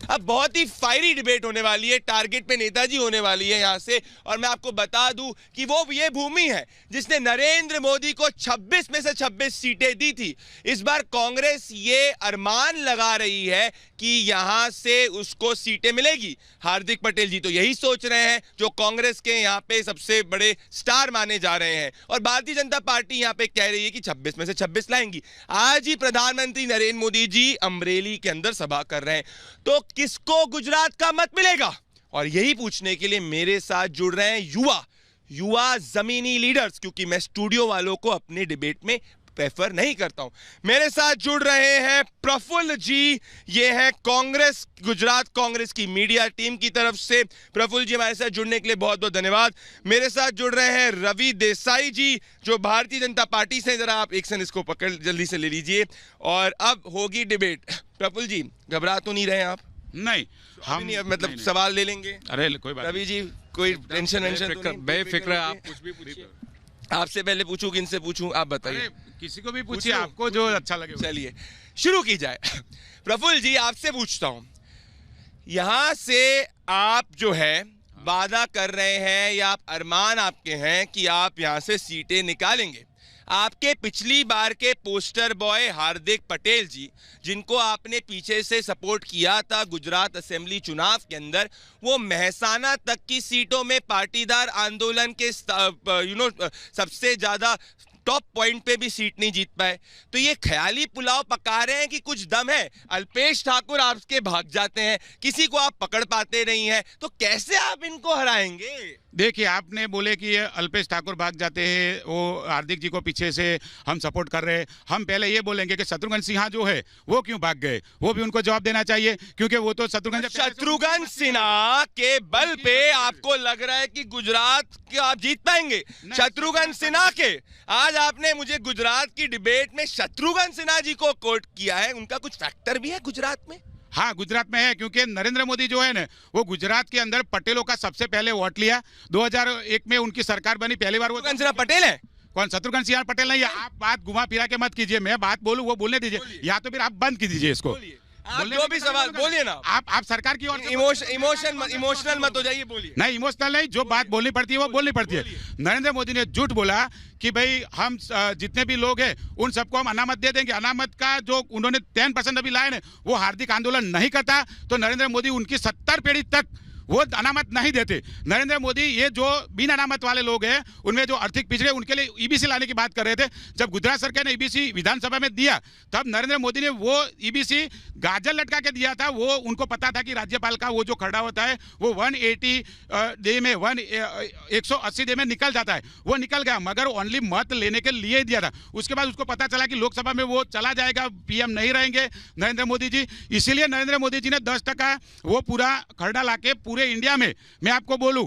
अब बहुत ही fiery debate होने वाली है, टारगेट पे नेताजी होने वाली है यहां से। और मैं आपको बता दूं कि वो ये भूमि है जिसने नरेंद्र मोदी को 26 में से 26 सीटें दी थी। इस बार कांग्रेस ये अरमान लगा रही है कि यहां से उसको सीटें मिलेगी। हार्दिक पटेल जी तो यही सोच रहे हैं, जो कांग्रेस के यहां पे सबसे बड़े स्टार माने जा रहे हैं। और भारतीय जनता पार्टी यहां पे कह रही है कि 26 में से 26 लाएंगी। आज ही प्रधानमंत्री नरेंद्र मोदी जी अमरेली के अंदर सभा कर रहे हैं। तो किसको गुजरात का मत मिलेगा? और यही पूछने के लिए मेरे साथ जुड़ रहे हैं युवा जमीनी लीडर्स, क्योंकि मैं स्टूडियो वालों को अपने डिबेट में प्रेफर नहीं करता हूं। मेरे साथ जुड़ रहे हैं प्रफुल्ल जी, ये है कांग्रेस, गुजरात कांग्रेस की मीडिया टीम की तरफ से। प्रफुल्ल जी हमारे साथ जुड़ने के लिए बहुत बहुत धन्यवाद। मेरे साथ जुड़ रहे हैं रवि देसाई जी, जो भारतीय जनता पार्टी से। जरा आप एक सेकंड इसको पकड़ जल्दी से ले लीजिए। और अब होगी डिबेट। प्रफुल्ल जी घबरा तो नहीं रहे आप? नहीं, हम नहीं, मतलब नहीं, सवाल ले लेंगे। अरे कोई बात रवि जी कोई टेंशन बेफिक्र, आप कुछ भी पूछिए। आपसे पहले पूछूं कि इनसे पूछूं? आप बताइए, किसी को भी पूछिए, आपको जो अच्छा लगे। चलिए शुरू की जाए। प्रफुल्ल जी आपसे पूछता हूं, यहां से आप जो है वादा कर रहे हैं या आप अरमान आपके हैं कि आप यहां से सीटें निकालेंगे। आपके पिछली बार के पोस्टर बॉय हार्दिक पटेल जी, जिनको आपने पीछे से सपोर्ट किया था गुजरात असेंबली चुनाव के अंदर, वो मेहसाना तक की सीटों में पाटीदार आंदोलन के सबसे ज्यादा टॉप पॉइंट पे भी सीट नहीं जीत पाए। तो ये ख्याली पुलाव पका रहे हैं कि कुछ दम है? अल्पेश ठाकुर आपके भाग जाते हैं, किसी को आप पकड़ पाते नहीं हैं, तो कैसे आप इनको हराएंगे? देखिए, आपने बोले कि ये अल्पेश ठाकुर भाग जाते हैं, वो हार्दिक जी को पीछे से हम सपोर्ट कर रहे हैं। हम पहले ये बोलेंगे कि शत्रुघ्न सिन्हा जो है वो क्यों भाग गए, वो भी उनको जवाब देना चाहिए, क्योंकि वो तो शत्रुघ्न सिन्हा के बल पे आपको लग रहा है कि गुजरात के आप जीत पाएंगे? शत्रुघ्न सिन्हा के, आज आपने मुझे गुजरात की डिबेट में शत्रुघ्न सिन्हा जी को कोट किया है, उनका कुछ फैक्टर भी है गुजरात में? हाँ, गुजरात में है, क्योंकि नरेंद्र मोदी जो है ना, वो गुजरात के अंदर पटेलों का सबसे पहले वोट लिया। 2001 में उनकी सरकार बनी, पहली बार। वो सिन्हा पटेल है? कौन? शत्रुघ्न सिन्हा पटेल नहीं है। आप बात घुमा फिरा के मत कीजिए, मैं बात बोलूं वो बोलने दीजिए, या तो फिर आप बंद कीजिए इसको। आप जो भी सवाल बोलिए ना, आप सरकार की ओर इमोशनल मत हो जाइए, बोलिए। नहीं, इमोशनल नहीं, जो बात बोलनी पड़ती है वो बोलनी पड़ती है। नरेंद्र मोदी ने झूठ बोला कि भाई हम जितने भी लोग हैं उन सबको हम अनामत दे देंगे। अनामत का जो उन्होंने 10% अभी लाए ना, वो हार्दिक आंदोलन नहीं करता, तो नरेंद्र मोदी उनकी 70 पीढ़ी तक वो अनामत नहीं देते। नरेंद्र मोदी ये जो बिन अनामत वाले लोग हैं, उनमें जो आर्थिक पिछड़े, उनके लिए ईबीसी लाने की बात कर रहे थे। जब गुजरात सरकार ने ईबीसी विधानसभा में दिया, तब नरेंद्र मोदी ने वो ईबीसी गाजर लटका के दिया था। वो उनको पता था कि राज्यपाल का वो जो खर्चा होता है वो 180 डे में 180 डे में निकल जाता है, वो निकल गया, मगर ओनली मत लेने के लिए दिया था। उसके बाद उसको पता चला कि लोकसभा में वो चला जाएगा, पीएम नहीं रहेंगे नरेंद्र मोदी जी। इसीलिए नरेंद्र मोदी जी ने 10% वो पूरा खर्चा लाके पूरे इंडिया में, मैं आपको बोलूं,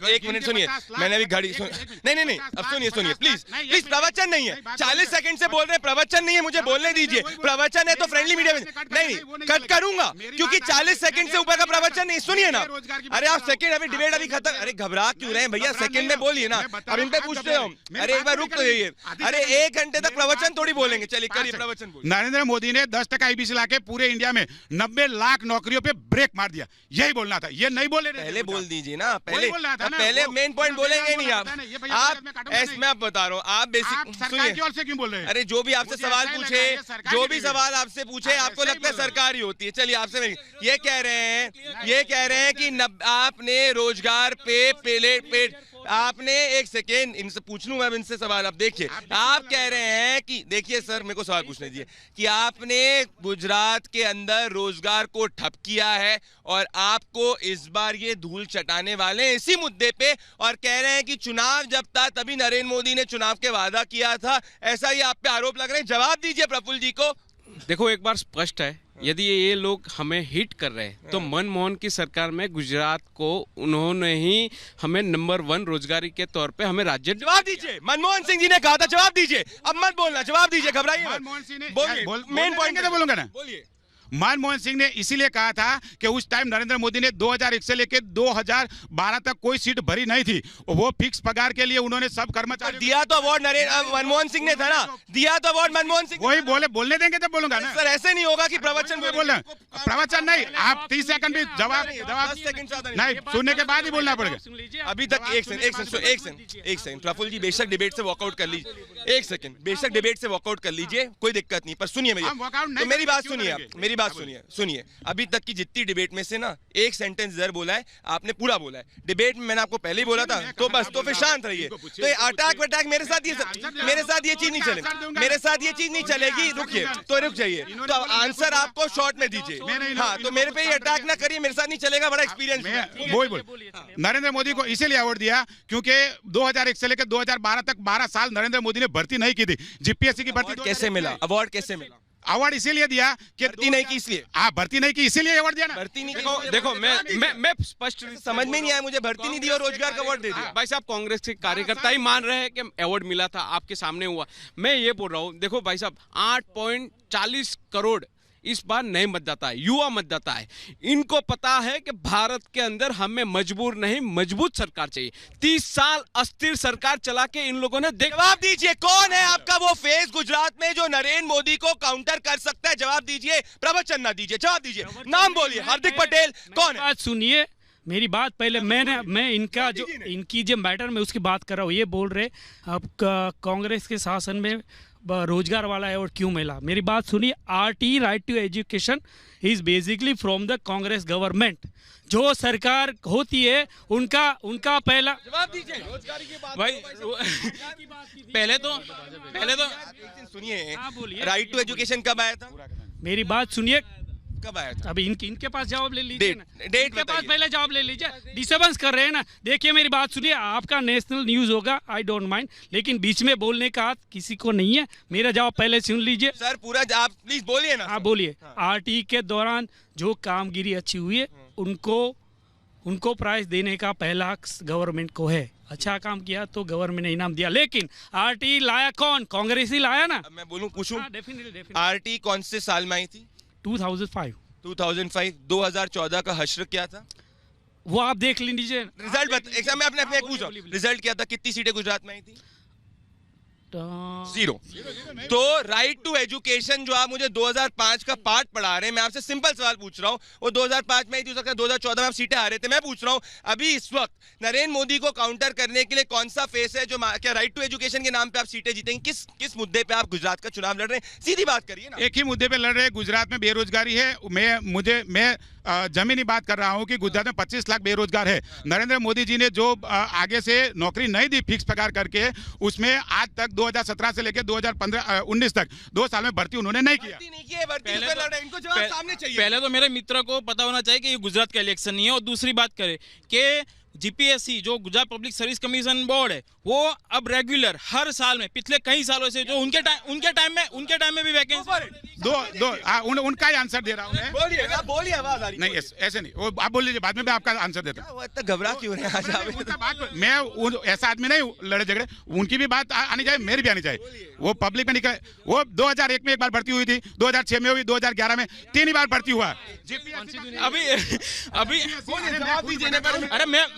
एक मिनट सुनिए, मैंने भी घड़ी नहीं, अब सुनिए प्लीज, प्रवचन नहीं है। 40 सेकंड से बोल रहे हैं, प्रवचन नहीं है, मुझे बोलने दीजिए। प्रवचन है तो फ्रेंडली मीडिया में नहीं कट करूंगा, क्योंकि 40 सेकंड से ऊपर का प्रवचन नहीं। सुनिए ना, अरे आप सेकंड, अभी डिबेट अभी खत्म। अरे घबरा क्यों रहे हैं भैया, सेकंड में बोलिए ना, अब इन पे पूछते हो। अरे एक बार रुक तो जाइए, अरे 1 घंटे तक प्रवचन थोड़ी बोलेंगे। चलिए करिए प्रवचन। नरेंद्र मोदी ने 10% ईबीसी लाके पूरे इंडिया में 90 लाख नौकरियों पे ब्रेक मार दिया, यही बोलना था, ये नहीं बोले। पहले बोल दीजिए ना, पहले मेन पॉइंट बोलेंगे नहीं आप। मैं आप बता रहा हूँ, आप बेसिक सुनिए, क्यों बोल रहे हैं? अरे जो भी आपसे सवाल पूछे, जो भी सवाल आपसे पूछे, आपको लगता है सरकार ही होती है। चलिए आपसे ये कह रहे हैं कि आपने रोजगार पे आपने, एक सेकेंड इनसे पूछ लूं मैं इनसे सवाल। आप देखिए, आप कह रहे हैं कि, देखिए सर मेरे को सवाल पूछने दीजिए, कि आपने गुजरात के अंदर रोजगार को ठप किया है और आपको इस बार ये धूल चटाने वाले हैं इसी मुद्दे पे, और कह रहे हैं कि चुनाव जब था तभी नरेंद्र मोदी ने चुनाव के वादा किया था, ऐसा ही आप पे आरोप लग रहे हैं। जवाब दीजिए प्रफुल्ल जी को। देखो, एक बार स्पष्ट है, यदि ये लोग हमें हिट कर रहे हैं तो मनमोहन की सरकार में गुजरात को उन्होंने ही हमें नंबर 1 रोजगारी के तौर पे हमें राज्य। जवाब दीजिए, मनमोहन सिंह जी ने कहा था, जवाब दीजिए, अब मत बोलना, जवाब दीजिए, घबराइए। मनमोहन सिंह ने बोलिए, मेन पॉइंट बोलूंगा ना, बोलिए। मनमोहन सिंह ने इसीलिए कहा था कि उस टाइम नरेंद्र मोदी ने 2001 से लेकर 2012 तक कोई सीट भरी नहीं थी, वो फिक्स पगार के लिए उन्होंने सब कर्मचारी दिया तो अवार्ड मनमोहन सिंह ने था ना, दिया तो अवार्ड मनमोहन सिंह। वही बोलने देंगे तब बोलूंगा ना सर, ऐसे नहीं होगा कि प्रवचन बोल रहे हैं। प्रवचन नहीं, आप 30 सेकंड भी जवाब नहीं, सुनने के बाद ही बोलना पड़ेगा। अभी तक एक सेकंड प्रफुल्ल जी, बेशक डिबेट से वॉकआउट कर लीजिए, एक सेकंड, बेशक डिबेट से वॉकआउट कर लीजिए, कोई दिक्कत नहीं, पर सुनिए तो मेरी बात सुनिए। अभी तक की जितनी डिबेट में से ना एक सेंटेंस जर बोला है आपने, पूरा बोला है डिबेट में, मैंने आपको पहले ही बोला था, तो बस, तो फिर शांत रहिए। तो अटैक मेरे साथ ये चीज नहीं चलेगी, मेरे साथ ये चीज नहीं चलेगी, रुकिए, तो रुक जाइए, तो आंसर आपको शॉर्ट में दीजिए। हाँ, तो मेरे पे ये अटैक ना करिए, मेरे साथ नहीं चलेगा, बड़ा एक्सपीरियंस। बोल नरेंद्र मोदी को इसीलिए अवार्ड दिया क्योंकि 2001 से लेकर 2012 तक 12 साल नरेंद्र मोदी ने भर्ती नहीं की थी। जीपीएससी की भर्ती कैसे मिला? अवार्ड कैसे मिला? अवार्ड इसीलिए दिया कि भर्ती नहीं की इसलिए। भर्ती नहीं की इसीलिए अवार्ड दिया ना। भर्ती नहीं की, देखो मैं स्पष्ट समझ में नहीं आया मुझे, भर्ती नहीं दी और रोजगार का अवार्ड दे दिया। भाई साहब, कांग्रेस के कार्यकर्ता ही मान रहे हैं कि अवार्ड मिला था, आपके सामने हुआ। मैं ये बोल रहा हूँ, देखो भाई साहब, 8.40 करोड़ इस बार नए मतदाता है, युवा मतदाता है। इनको पता है कि भारत के अंदर हमें मजबूर नहीं, मजबूत सरकार चाहिए। 30 साल अस्थिर सरकार चला के इन लोगों ने जवाब दीजिए, कौन है आपका वो फेस गुजरात में जो नरेंद्र मोदी को काउंटर कर सकता है? जवाब दीजिए, प्रवचन ना दीजिए, जवाब दीजिए, नाम बोलिए। हार्दिक पटेल कौन है? सुनिए मेरी बात पहले, मैं इनकी जो मैटर में उसकी बात कर रहा हूँ। ये बोल रहे अब कांग्रेस के शासन में रोजगार वाला अवार्ड क्यों मिला? मेरी बात सुनिए, RT right to education is basically from the Congress government. जो सरकार होती है उनका पहला जवाब दीजिए। रोजगारी की बात भाई पहले तो सुनिए, राइट टू एजुकेशन कब आया था? मेरी बात सुनिए, कब आया था? अभी इनके पास जवाब ले लीजिए ना, डेट इनके पास पहले जवाब ले लीजिए। डिस्टर्बेंस कर रहे हैं ना। देखिए मेरी बात सुनिए, आपका नेशनल न्यूज होगा, आई डोंट माइंड, लेकिन बीच में बोलने का किसी को नहीं है। मेरा जवाब पहले सुन लीजिए सर, पूरा आप प्लीज बोलिए ना। हाँ बोलिए। RT के दौरान जो कामगिरी अच्छी हुई है उनको प्राइज देने का पहला हक गवर्नमेंट को है। अच्छा काम किया तो गवर्नमेंट ने इनाम दिया, लेकिन RT लाया कौन? कांग्रेस ही लाया ना। मैं बोलूं, पूछूं, डेफिनेटली RT कौन से साल में आई थी? 2005। 2014 का हश्र क्या था? वो आप देख लीजिए। रिजल्ट मैं अपने पूछ रहा हूं, रिजल्ट क्या था? कितनी सीटें गुजरात में आई थी? 0। तो राइट टू एजुकेशन जो आप मुझे 2005 का पार्ट पढ़ा रहे हैं, मैं आपसे सिंपल सवाल पूछ रहा हूं, वो 2005 में ही हो सकता है 2014 में आप सीटें हारे थे। मैं पूछ रहा हूं, अभी इस वक्त नरेंद्र मोदी को काउंटर करने के लिए कौन सा फेस है जो क्या राइट टू एजुकेशन के नाम पे आप सीटें जीतेंगे? किस मुद्दे पे आप गुजरात का चुनाव लड़ रहे हैं? सीधी बात करिए ना। एक ही मुद्दे पे लड़ रहे हैं, गुजरात में बेरोजगारी है। मैं जमीनी बात कर रहा हूं कि गुजरात में 25 लाख बेरोजगार है। नरेंद्र मोदी जी ने जो आगे से नौकरी नहीं दी फिक्स पगार करके, उसमें आज तक 2017 से लेकर 2019 तक 2 साल में भर्ती उन्होंने नहीं किया। इनको जवाब सामने चाहिए। पहले तो मेरे मित्र को पता होना चाहिए कि ये गुजरात का इलेक्शन नहीं है, और दूसरी बात करें कि GPSC जो Gujarat public service commission board है, वो अब रेगुलर हर साल में पिछले कई सालों से जो उनके टाइम में भी वैकेंसी उनका ही आंसर दे रहा हूं। बोलिए, आवाज आ रही नहीं, ऐसे नहीं, वो आप बोल लीजिए, बाद में मैं आपका आंसर देता हूं। इतना घबरा क्यों रहे हैं? मैं ऐसा आदमी नहीं लड़े झगड़े, उनकी भी बात आनी चाहिए, मेरी भी आनी चाहिए। वो पब्लिक में निकले, वो 2001 में एक बार भर्ती हुई थी, 2006 में हुई, 2011 में 3 ही बार भर्ती हुआ। अभी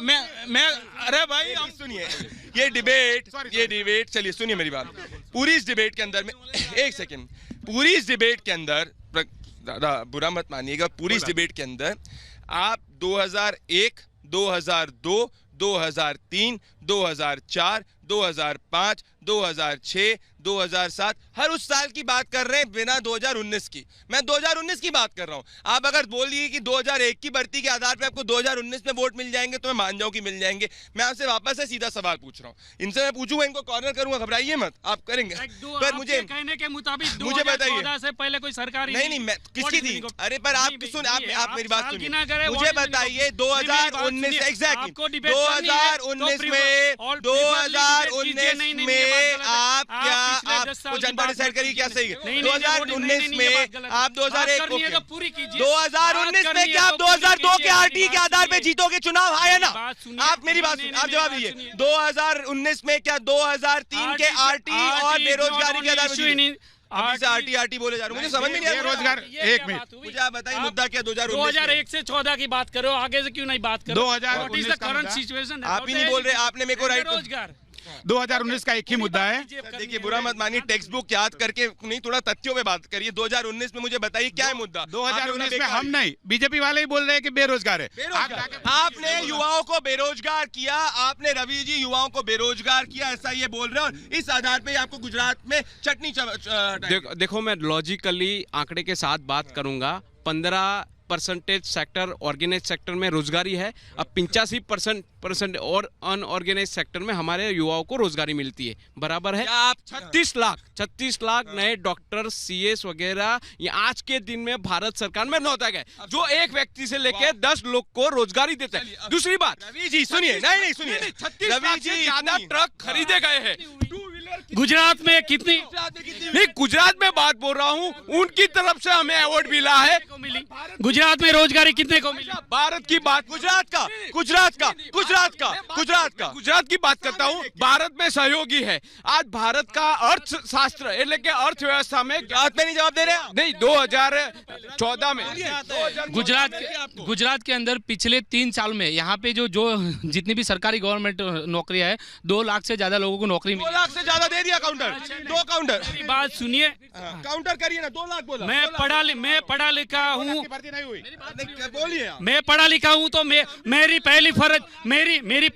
अरे भाई आप सुनिए, ये डिबेट चलिए सुनिए मेरी बात। पूरी इस डिबेट के अंदर में एक सेकंड, पूरी इस डिबेट के अंदर, दादा बुरा मत मानिएगा, पूरी इस डिबेट के अंदर आप 2001, 2002, 2003, 2004, 2005, 2006, 2007 हर उस साल की बात कर रहे हैं, बिना 2019 की। मैं 2019 की बात कर रहा हूं। आप अगर बोलिए कि 2001 की भर्ती के आधार पे आपको 2019 में वोट मिल जाएंगे तो मैं मान जाऊं कि मिल जाएंगे। मैं आपसे वापस से सीधा सवाल पूछ रहा हूं, इनसे मैं पूछूंगा, इनको कॉर्नर करूंगा, घबराइए मत, आप करेंगे। पर मुझे कहने के मुताबिक मुझे बताइए, से पहले कोई सरकारी नहीं मैं किसकी थी? अरे पर आप सुन, आप मेरी बात सुनिए, मुझे बताइए 2019 एग्जैक्टली 2019 में आप क्या आपको जनता डिसाइड करिए क्या सही है? 2019 में आप 2001 2019 में क्या आप 2002 के RT के आधार पे जीतोगे चुनाव? है ना? आप मेरी बात आप जवाब दीजिए। 2019 में क्या 2003 के RT और बेरोजगारी के आधार पे? अभी से आरटी बोले जा रहे हो, मुझे समझ में नहीं आ रहा। बेरोजगार, एक मिनट मुझे आप बताइए मुद्दा क्या 2001 से 14 की बात करो, आगे से क्यों नहीं बात करो? 2019 का करंट मुद्दा। सिचुएशन आप ही नहीं बोल रहे, आपने मेरे को राइट। रोजगार 2019 का एक ही मुद्दा है। देखिए बुरा मत मानिए, टेक्स्ट बुक याद करके नहीं, थोड़ा तथ्यों में बात करिए। 2019 में मुझे बताइए क्या है मुद्दा। 2019 में हम नहीं, बीजेपी वाले ही बोल रहे हैं कि बेरोजगार है। आपने युवाओं को बेरोजगार किया, आपने रवि जी युवाओं को बेरोजगार किया, ऐसा ये बोल रहे हो, और इस आधार पे आपको गुजरात में चटनी देखो मैं लॉजिकली आंकड़े के साथ बात करूंगा। 15% सेक्टर ऑर्गेनाइज सेक्टर में रोजगारी है, अब 85% और अनऑर्गेनाइज सेक्टर में हमारे युवाओं को रोजगारी मिलती है, बराबर है। आप 36 लाख नए डॉक्टर सीएस वगैरह ये आज के दिन में भारत सरकार में नौता गए, जो एक व्यक्ति से लेके 10 लोग को रोजगारी देते हैं। दूसरी बात, रवि जी सुनिए, नहीं सुनिए, 36 लाख से ज्यादा ट्रक खरीदे गए हैं। गुजरात में कितनी नहीं, गुजरात में बात बोल रहा हूँ, उनकी तरफ से हमें अवार्ड मिला है। गुजरात में रोजगारी कितने को मिली? भारत की बात, गुजरात की बात करता हूँ। भारत में सहयोगी है। आज भारत का अर्थशास्त्र यानी कि अर्थव्यवस्था में नहीं जवाब दे रहे हैं। नहीं, 2014 में गुजरात के अंदर पिछले 3 साल में यहाँ पे जो जितनी भी सरकारी गवर्नमेंट नौकरियां है, 2 लाख से ज्यादा लोगों को नौकरी 2 लाख से ज्यादा दे दिया काउंटर, 2 काउंटर। मेरी बात सुनिए, काउंटर करिए ना, 2 लाख बोला। मैं पढ़ा लिखा हूँ, बोलिए। मैं पढ़ा लिखा हूँ, तो मेरी पहली फर्ज, मेरी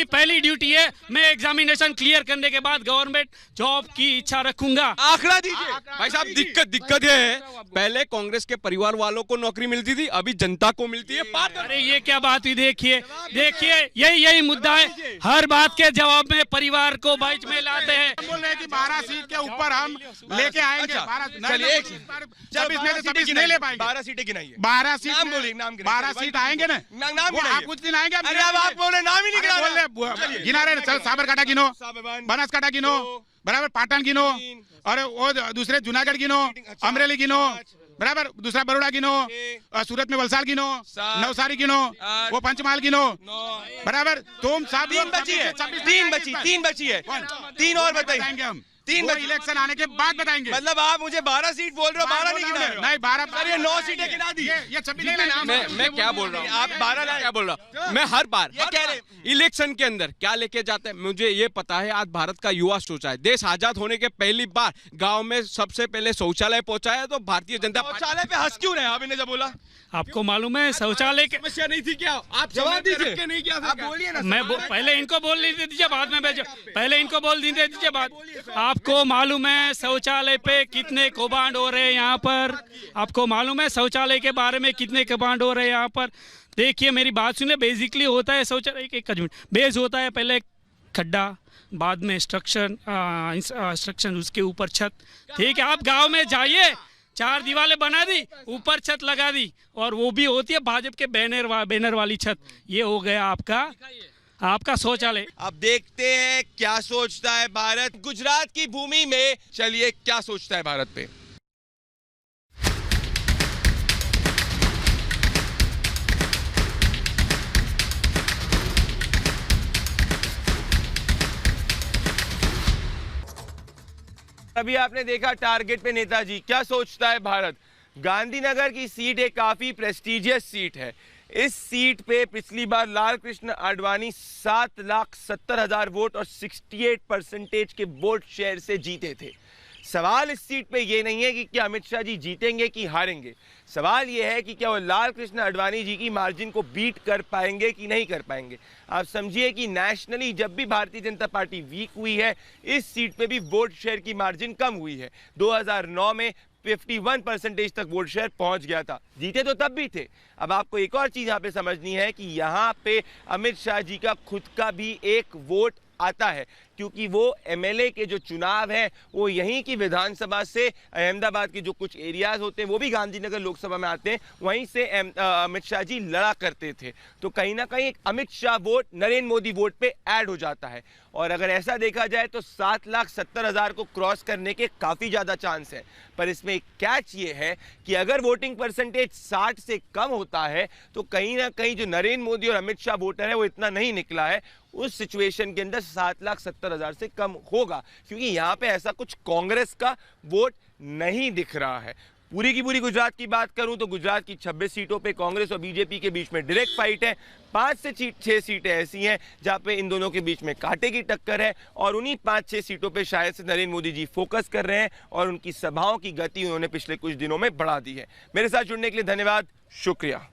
पहली ड्यूटी है, मैं एग्जामिनेशन क्लियर करने के बाद गवर्नमेंट जॉब की इच्छा रखूंगा। आंकड़ा दीजिए भाई साहब। दिक्कत ये है, पहले कांग्रेस के परिवार वालों को नौकरी मिलती थी, अभी जनता को मिलती है। अरे ये क्या बात हुई? देखिए यही मुद्दा है, हर बात के जवाब में परिवार को बीच में लाते हैं। बोल रहे हैं कि 12 सीट के ऊपर हम लेके आएंगे। 26 नहीं ले पाएंगे। 12 सीटें गिनाइए। 12 सीट नाम बोलिए, नाम गिनाइए। 12 सीट आएंगे ना, नाम वो आप कुछ दिन आएंगे। अरे अब आप बोल रहे नाम ही नहीं गिना रहे। गिना रहे, साबरकांठा गिनो, बनासकांठा गिनो, बराबर पाटन गिनो, और वो दूसरे जूनागढ़ गिनो, अमरेली गिनो, बराबर दूसरा बड़ौदा गिनो, सूरत में वलसाड गिनो, नवसारी गिनो, वो पंचमहाल गिनो, बराबर। तुम सब 3 बची है, 3 बची है, 3 और बताइए हम। 3 इलेक्शन आने के बाद बताएंगे। मतलब आप मुझे 12 सीट बोल रहे हो, 12 नहीं गिना रहे हो? नहीं, 12 सर ये 9 सीटें गिना दी। ये 26 मैं क्या बोल रहा हूँ, आप 12 क्या बोल रहा हूँ मैं? हर बार ये कह रहे इलेक्शन के अंदर क्या लेके जाते हैं मुझे ये पता है। आज भारत का युवा सोचा है, देश आजाद होने के पहली बार गांव में सबसे पहले शौचालय पहुंचाया, तो भारतीय जनता पार्टी। शौचालय पे हंस क्यों रहे हैं आप? इन्हें जब बोला आपको मालूम है शौचालय के समस्या नहीं थी क्या? आप जवाब दीजिए। नहीं किया आप बोलिए ना। मैं पहले इनको बोल दीजिए, बाद में पहले इनको बोल दीजिए बाद। आपको मालूम है शौचालय पे कितने कौभांड हो रहे हैं यहाँ पर? आपको मालूम है शौचालय के बारे में कितने कौभांड हो रहे हैं यहाँ पर? देखिए मेरी बात सुनिए, बेसिकली होता है शौचालय एक मिनट, बेस होता है पहले खड्डा, बाद में इंस्ट्रक्शन, उसके ऊपर छत। ठीक है, आप गांव में जाइए, 4 दीवारें बना दी, ऊपर छत लगा दी, और वो भी होती है भाजपा के बैनर वाली छत। ये हो गया आपका शौचालय। अब देखते हैं क्या सोचता है भारत गुजरात की भूमि में। चलिए क्या सोचता है भारत पे। अभी आपने देखा टारगेट पे नेताजी, क्या सोचता है भारत। गांधीनगर की सीट एक काफी प्रेस्टिजियस सीट है। इस सीट पे पिछली बार लाल कृष्ण आडवाणी 7,70,000 वोट और 68% के वोट शेयर से जीते थे। सवाल इस सीट पे ये नहीं है कि क्या अमित शाह जी जीतेंगे कि हारेंगे, सवाल ये है कि क्या वो लाल कृष्ण आडवाणी जी की मार्जिन को बीट कर पाएंगे कि नहीं कर पाएंगे। आप समझिए कि नेशनली जब भी भारतीय जनता पार्टी वीक हुई है, इस सीट पे भी वोट शेयर की मार्जिन कम हुई है। 2009 में 51% तक वोट शेयर पहुंच गया था, जीते तो तब भी थे। अब आपको एक और चीज यहाँ पे समझनी है कि यहाँ पे अमित शाह जी का खुद का भी एक वोट आता है, क्योंकि वो एमएलए के जो चुनाव है वो यहीं की विधानसभा से, अहमदाबाद के जो कुछ एरियाज होते हैं वो भी गांधीनगर लोकसभा में आते हैं, वहीं से अमित शाह जी लड़ा करते थे। तो कहीं ना कहीं एक अमित शाह वोट नरेंद्र मोदी वोट पे ऐड हो जाता है। और अगर ऐसा देखा जाए तो 7,70,000 को क्रॉस करने के काफ़ी ज़्यादा चांस है। पर इसमें एक कैच ये है कि अगर वोटिंग परसेंटेज 60 से कम होता है तो कहीं ना कहीं जो नरेंद्र मोदी और अमित शाह वोटर है वो इतना नहीं निकला है। उस सिचुएशन के अंदर 7,70,000 70,000 से कम होगा, क्योंकि यहाँ पे ऐसा कुछ कांग्रेस का वोट नहीं दिख रहा है। पूरी की पूरी गुजरात की बात करूं तो गुजरात की 26 सीटों पे कांग्रेस और बीजेपी के बीच में डायरेक्ट फाइट है। 5 से 6 सीटें ऐसी हैं जहां पे इन दोनों के बीच में कांटे की टक्कर है, और उन्हीं 5-6 सीटों पे शायद से नरेंद्र मोदी जी फोकस कर रहे हैं और उनकी सभाओं की गति उन्होंने पिछले कुछ दिनों में बढ़ा दी है। मेरे साथ जुड़ने के लिए धन्यवाद, शुक्रिया।